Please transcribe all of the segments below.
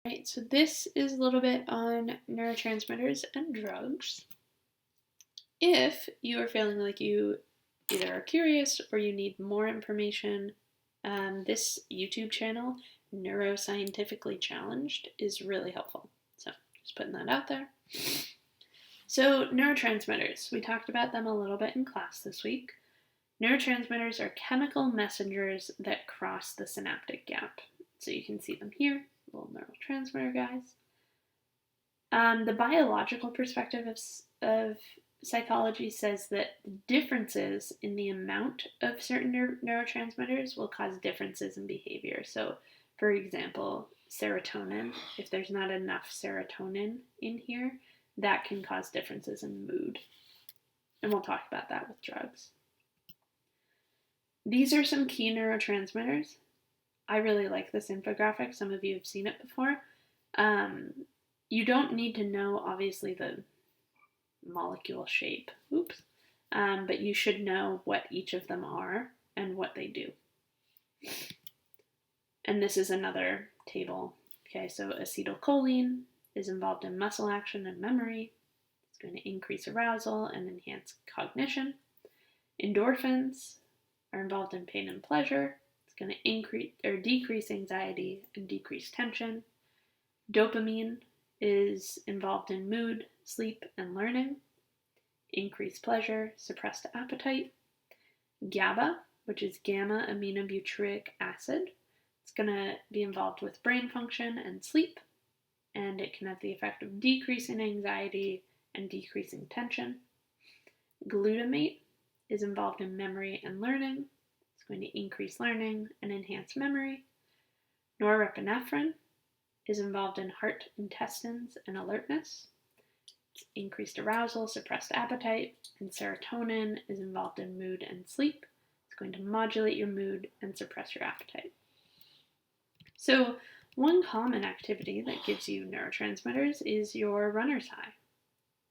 Right, so this is a little bit on neurotransmitters and drugs. If you are feeling like you either are curious or you need more information, this YouTube channel, Neuroscientifically Challenged, is really helpful. So just putting that out there. So neurotransmitters, we talked about them a little bit in class this week. Neurotransmitters are chemical messengers that cross the synaptic gap. So you can see them here, little neurotransmitter guys. The biological perspective of psychology says that differences in the amount of certain neurotransmitters will cause differences in behavior. So, for example, serotonin, if there's not enough serotonin in here, that can cause differences in mood. And we'll talk about that with drugs. These are some key neurotransmitters. I really like this infographic. Some of you have seen it before. You don't need to know, obviously, the molecule shape. But you should know what each of them are and what they do. And this is another table. Okay, so acetylcholine is involved in muscle action and memory. It's going to increase arousal and enhance cognition. Endorphins are involved in pain and pleasure. It's going to increase or decrease anxiety and decrease tension. Dopamine is involved in mood, sleep, and learning. Increase pleasure, suppressed appetite. GABA, which is gamma aminobutyric acid. It's going to be involved with brain function and sleep, and it can have the effect of decreasing anxiety and decreasing tension. Glutamate is involved in memory and learning. It's going to increase learning and enhance memory. Norepinephrine is involved in heart, intestines, and alertness. It's increased arousal, suppressed appetite, and serotonin is involved in mood and sleep. It's going to modulate your mood and suppress your appetite. So, one common activity that gives you neurotransmitters is your runner's high,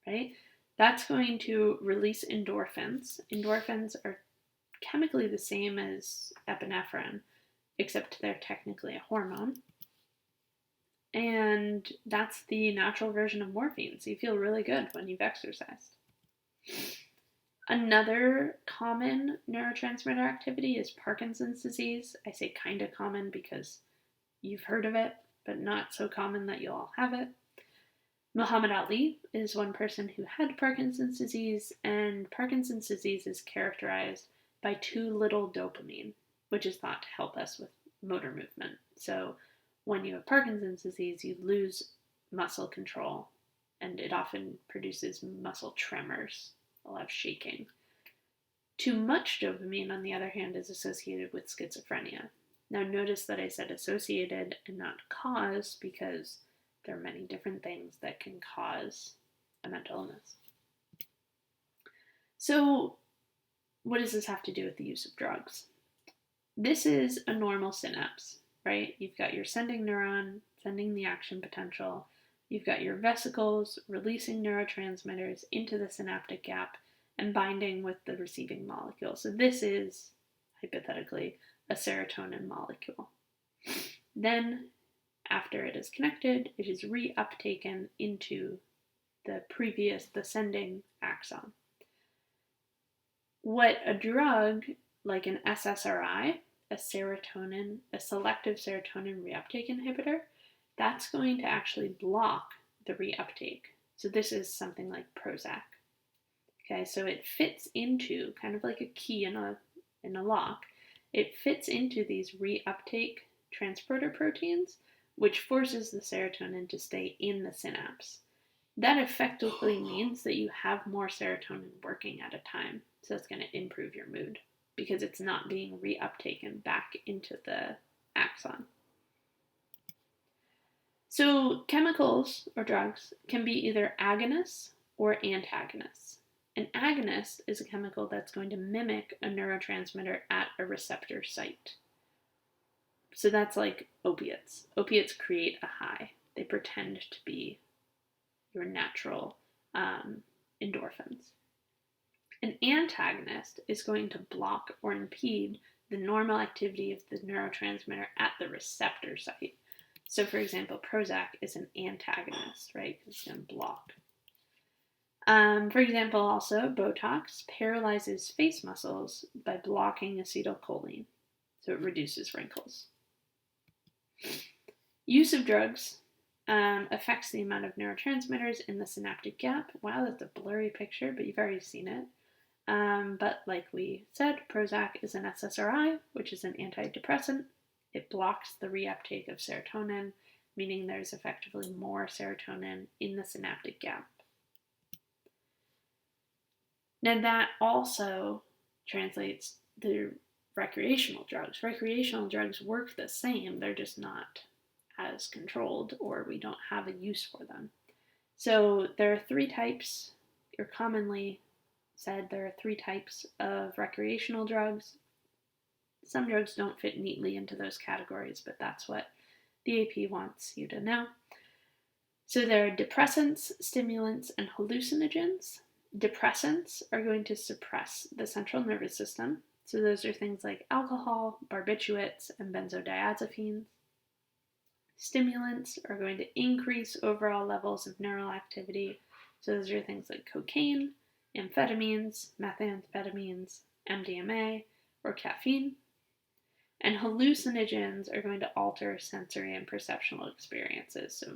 right? That's going to release endorphins. Endorphins are chemically the same as epinephrine, except they're technically a hormone. And that's the natural version of morphine, so you feel really good when you've exercised. Another common neurotransmitter activity is Parkinson's disease. I say kind of common because you've heard of it, but not so common that you all have it. Muhammad Ali is one person who had Parkinson's disease, and Parkinson's disease is characterized by too little dopamine, which is thought to help us with motor movement. So when you have Parkinson's disease, you lose muscle control, and it often produces muscle tremors, a lot of shaking. Too much dopamine, on the other hand, is associated with schizophrenia. Now notice that I said associated and not cause, because there are many different things that can cause a mental illness. So what does this have to do with the use of drugs? This is a normal synapse, right? You've got your sending neuron, sending the action potential. You've got your vesicles releasing neurotransmitters into the synaptic gap and binding with the receiving molecule. So this is, hypothetically, a serotonin molecule. Then, after it is connected, it is reuptaken into the sending axon. What a drug, like an SSRI, a selective serotonin reuptake inhibitor, that's going to actually block the reuptake. So this is something like Prozac. Okay, so it fits into, kind of like a key in a lock, it fits into these reuptake transporter proteins, which forces the serotonin to stay in the synapse. That effectively means that you have more serotonin working at a time, so it's going to improve your mood, because it's not being reuptaken back into the axon. So chemicals or drugs can be either agonists or antagonists. An agonist is a chemical that's going to mimic a neurotransmitter at a receptor site. So that's like opiates. Opiates create a high. They pretend to be your natural endorphins. An antagonist is going to block or impede the normal activity of the neurotransmitter at the receptor site. So for example, Prozac is an antagonist, right? Because it's going to block. For example, also, Botox paralyzes face muscles by blocking acetylcholine, so it reduces wrinkles. Use of drugs affects the amount of neurotransmitters in the synaptic gap. Wow, that's a blurry picture, but you've already seen it. But like we said, Prozac is an SSRI, which is an antidepressant. It blocks the reuptake of serotonin, meaning there's effectively more serotonin in the synaptic gap. Now that also translates to recreational drugs. Recreational drugs work the same, they're just not as controlled, or we don't have a use for them. So there are three types, or commonly said there are three types of recreational drugs. Some drugs don't fit neatly into those categories, but that's what the AP wants you to know. So there are depressants, stimulants, and hallucinogens. Depressants are going to suppress the central nervous system. So those are things like alcohol, barbiturates, and benzodiazepines. Stimulants are going to increase overall levels of neural activity. So those are things like cocaine, amphetamines, methamphetamines, MDMA, or caffeine. And hallucinogens are going to alter sensory and perceptual experiences. So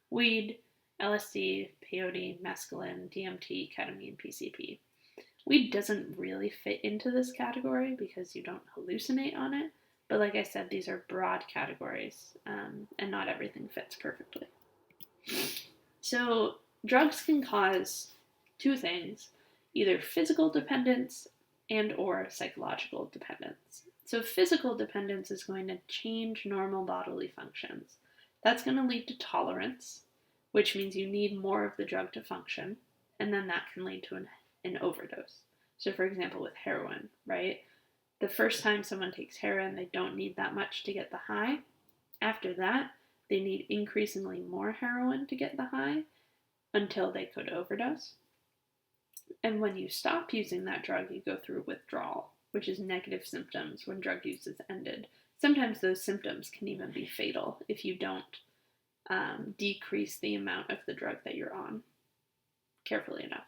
weed, LSD, peyote, mescaline, DMT, ketamine, PCP. Weed doesn't really fit into this category because you don't hallucinate on it. But like I said, these are broad categories, and not everything fits perfectly. So drugs can cause two things, either physical dependence and or psychological dependence. So physical dependence is going to change normal bodily functions. That's going to lead to tolerance, which means you need more of the drug to function, and then that can lead to an overdose. So for example, with heroin, right? The first time someone takes heroin, they don't need that much to get the high. After that, they need increasingly more heroin to get the high until they could overdose. And when you stop using that drug, you go through withdrawal, which is negative symptoms when drug use is ended. Sometimes those symptoms can even be fatal if you don't decrease the amount of the drug that you're on carefully enough.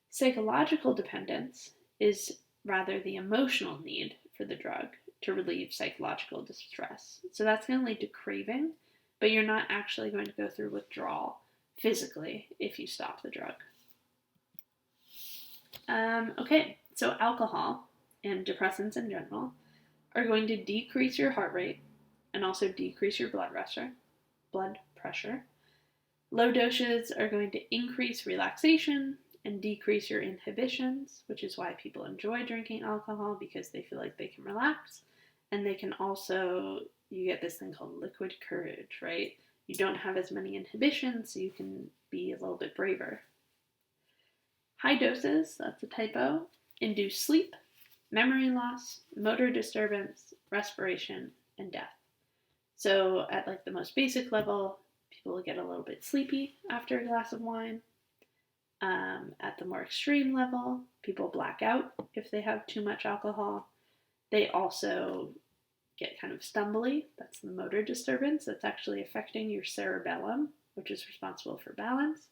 Psychological dependence is rather the emotional need for the drug to relieve psychological distress. So that's going to lead to craving, but you're not actually going to go through withdrawal physically if you stop the drug. Okay, so alcohol and depressants in general are going to decrease your heart rate and also decrease your blood pressure. Low doses are going to increase relaxation and decrease your inhibitions, which is why people enjoy drinking alcohol, because they feel like they can relax. And they can also, you get this thing called liquid courage, right? You don't have as many inhibitions, so you can be a little bit braver. High doses, that's a typo, induce sleep, memory loss, motor disturbance, respiration, and death. So at like the most basic level, people will get a little bit sleepy after a glass of wine. At the more extreme level, people black out if they have too much alcohol. They also get kind of stumbly. That's the motor disturbance. That's actually affecting your cerebellum, which is responsible for balance.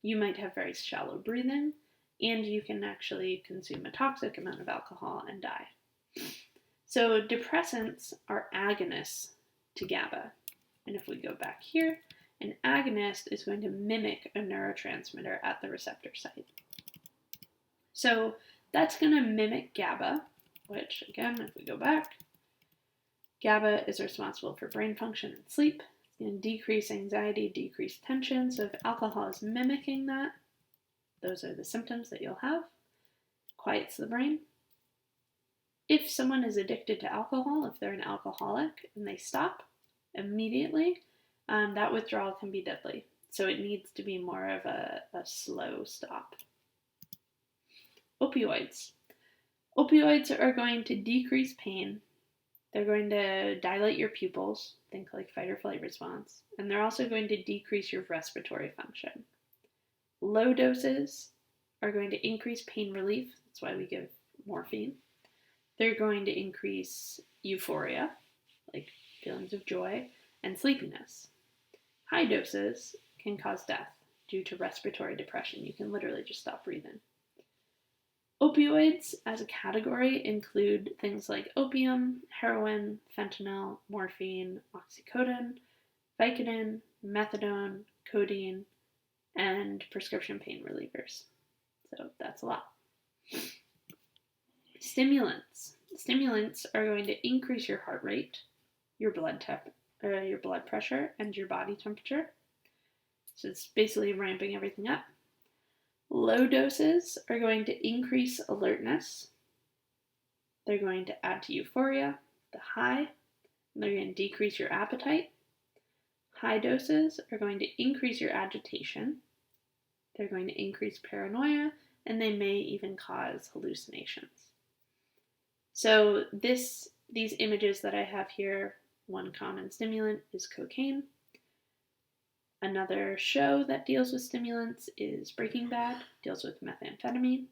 You might have very shallow breathing, and you can actually consume a toxic amount of alcohol and die. So depressants are agonists to GABA. And if we go back here, an agonist is going to mimic a neurotransmitter at the receptor site. So that's going to mimic GABA, which again, if we go back, GABA is responsible for brain function and sleep. It's going to decrease anxiety, decrease tension. So if alcohol is mimicking that, those are the symptoms that you'll have. Quiets the brain. If someone is addicted to alcohol, if they're an alcoholic and they stop immediately, that withdrawal can be deadly. So it needs to be more of a slow stop. Opioids. Opioids are going to decrease pain. They're going to dilate your pupils, think like fight or flight response, and they're also going to decrease your respiratory function. Low doses are going to increase pain relief. That's why we give morphine. They're going to increase euphoria, like feelings of joy, and sleepiness. High doses can cause death due to respiratory depression. You can literally just stop breathing. Opioids as a category include things like opium, heroin, fentanyl, morphine, oxycodone, Vicodin, methadone, codeine, and prescription pain relievers. So that's a lot. Stimulants. Stimulants are going to increase your heart rate, your blood pressure, and your body temperature. So it's basically ramping everything up. Low doses are going to increase alertness. They're going to add to euphoria, the high, and they're going to decrease your appetite. High doses are going to increase your agitation. They're going to increase paranoia, and they may even cause hallucinations. So these images that I have here, one common stimulant is cocaine. Another show that deals with stimulants is Breaking Bad, deals with methamphetamine.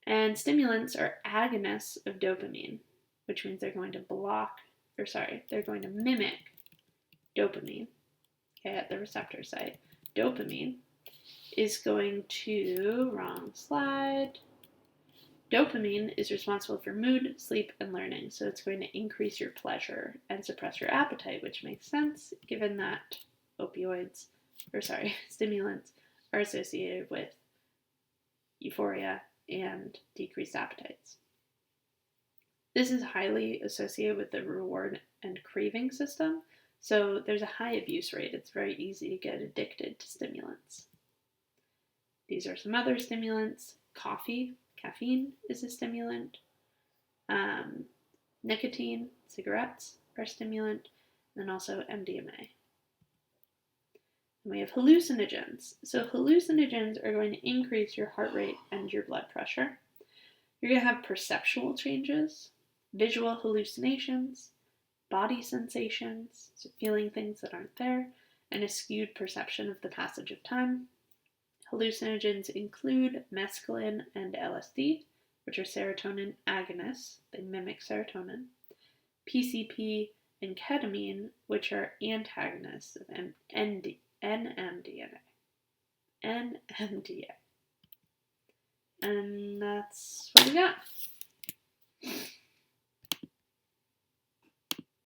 And stimulants are agonists of dopamine, which means they're going to mimic dopamine, at the receptor site. Dopamine is going to, Dopamine is responsible for mood, sleep, and learning, so it's going to increase your pleasure and suppress your appetite, which makes sense given that stimulants are associated with euphoria and decreased appetites. This is highly associated with the reward and craving system, so there's a high abuse rate. It's very easy to get addicted to stimulants. These are some other stimulants. Caffeine is a stimulant. Nicotine, cigarettes are a stimulant, and also MDMA. And we have hallucinogens. So hallucinogens are going to increase your heart rate and your blood pressure. You're going to have perceptual changes, visual hallucinations, body sensations, so feeling things that aren't there, and a skewed perception of the passage of time. Hallucinogens include mescaline and LSD, which are serotonin agonists. They mimic serotonin. PCP and ketamine, which are antagonists of NMDA. And that's what we got.